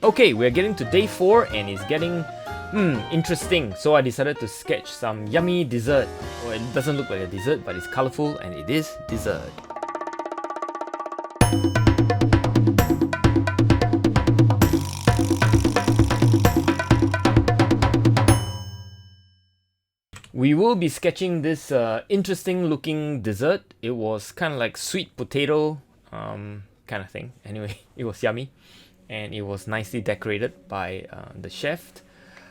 Okay, we're getting to day 4 and it's getting interesting. So I decided to sketch some yummy dessert. Well, it doesn't look like a dessert, but it's colorful and it is dessert. We will be sketching this interesting looking dessert. It was kind of like sweet potato kind of thing. Anyway, it was yummy and it was nicely decorated by the chef.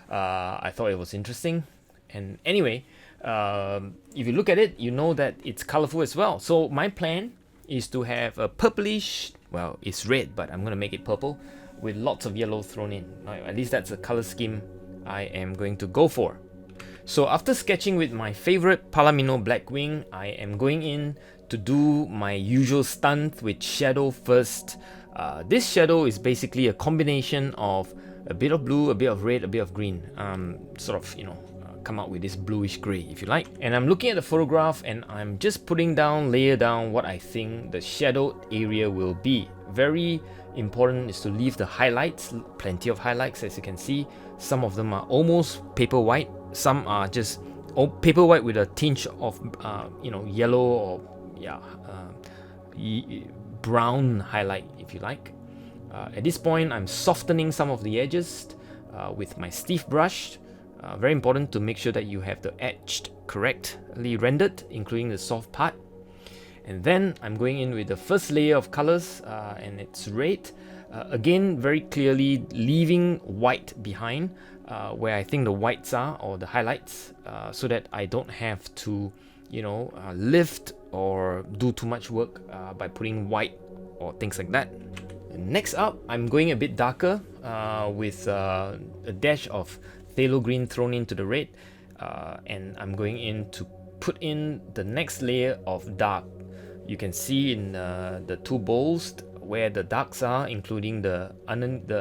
I thought it was interesting. And anyway, if you look at it, you know that it's colorful as well. So my plan is to have a purplish, well, it's red, but I'm going to make it purple with lots of yellow thrown in. At least that's the color scheme I am going to go for. So after sketching with my favorite Palomino Blackwing, I am going in to do my usual stunt with shadow first. This shadow is basically a combination of a bit of blue, a bit of red, a bit of green. Sort of, come out with this bluish gray if you like. And I'm looking at the photograph and I'm just putting down, layer down what I think the shadowed area will be. Very important is to leave the highlights, plenty of highlights as you can see. Some of them are almost paper white. Some are just paper white with a tinge of yellow or brown highlight if you like. At this point I'm softening some of the edges with my Steve brush. Very important to make sure that you have the edge correctly rendered, including the soft part. And then I'm going in with the first layer of colors and it's red. Again, very clearly leaving white behind where I think the whites are, or the highlights, so that I don't have to lift or do too much work by putting white or things like that. Next up, I'm going a bit darker with a dash of phthalo green thrown into the red, and I'm going in to put in the next layer of dark. You can see in the two bowls where the darks are, including the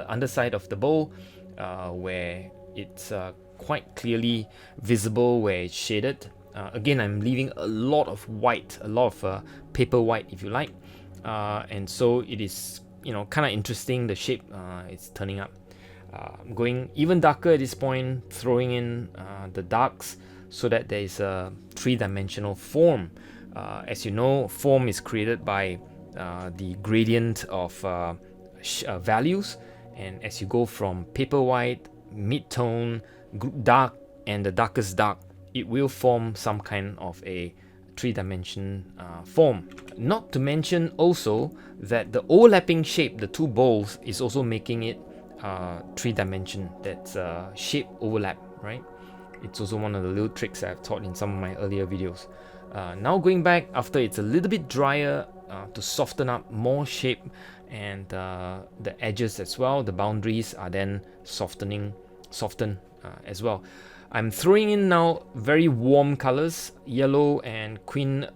underside of the bowl, where it's quite clearly visible where it's shaded. Again, I'm leaving a lot of white, a lot of paper white if you like, and so it is kind of interesting, the shape it's turning up. I'm going even darker at this point, throwing in the darks so that there is a three-dimensional form. As you know, form is created by the gradient of values, and as you go from paper white, mid-tone, dark, and the darkest dark, it will form some kind of a three-dimension form. Not to mention also that the overlapping shape, the two bowls, is also making it three-dimension. That's shape overlap, right? It's also one of the little tricks I've taught in some of my earlier videos. Now going back after it's a little bit drier to soften up more shape, and the edges as well, the boundaries are then soften as well. I'm throwing in now very warm colors, yellow and queen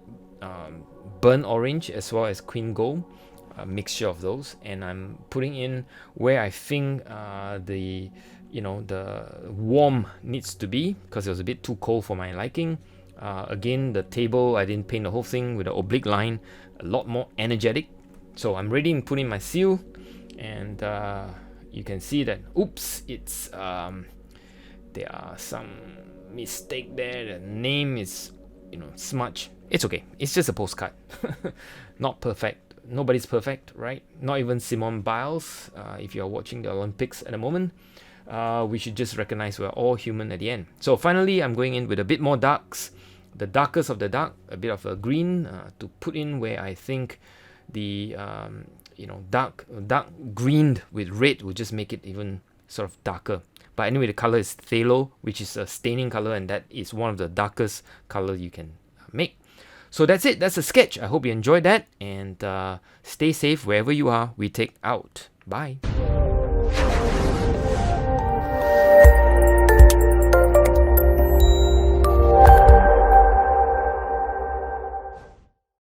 burnt orange as well as queen gold, a mixture of those, and I'm putting in where I think the warm needs to be, because it was a bit too cold for my liking. Again, the table, I didn't paint the whole thing with an oblique line, a lot more energetic. So I'm ready to put in my seal, and you can see that, oops, it's there are some mistake there. The name is smudge. It's okay, it's just a postcard. Not perfect. Nobody's perfect, right? Not even Simone Biles. If you're watching the Olympics at the moment, we should just recognize we're all human at the end. So finally, I'm going in with a bit more darks, the darkest of the dark, a bit of a green to put in where I think the dark green with red will just make it even sort of darker. But anyway, the color is phthalo, which is a staining color, and that is one of the darkest color you can make. So that's it. That's a sketch. I hope you enjoyed that, and stay safe wherever you are. Whee Teck out. Bye.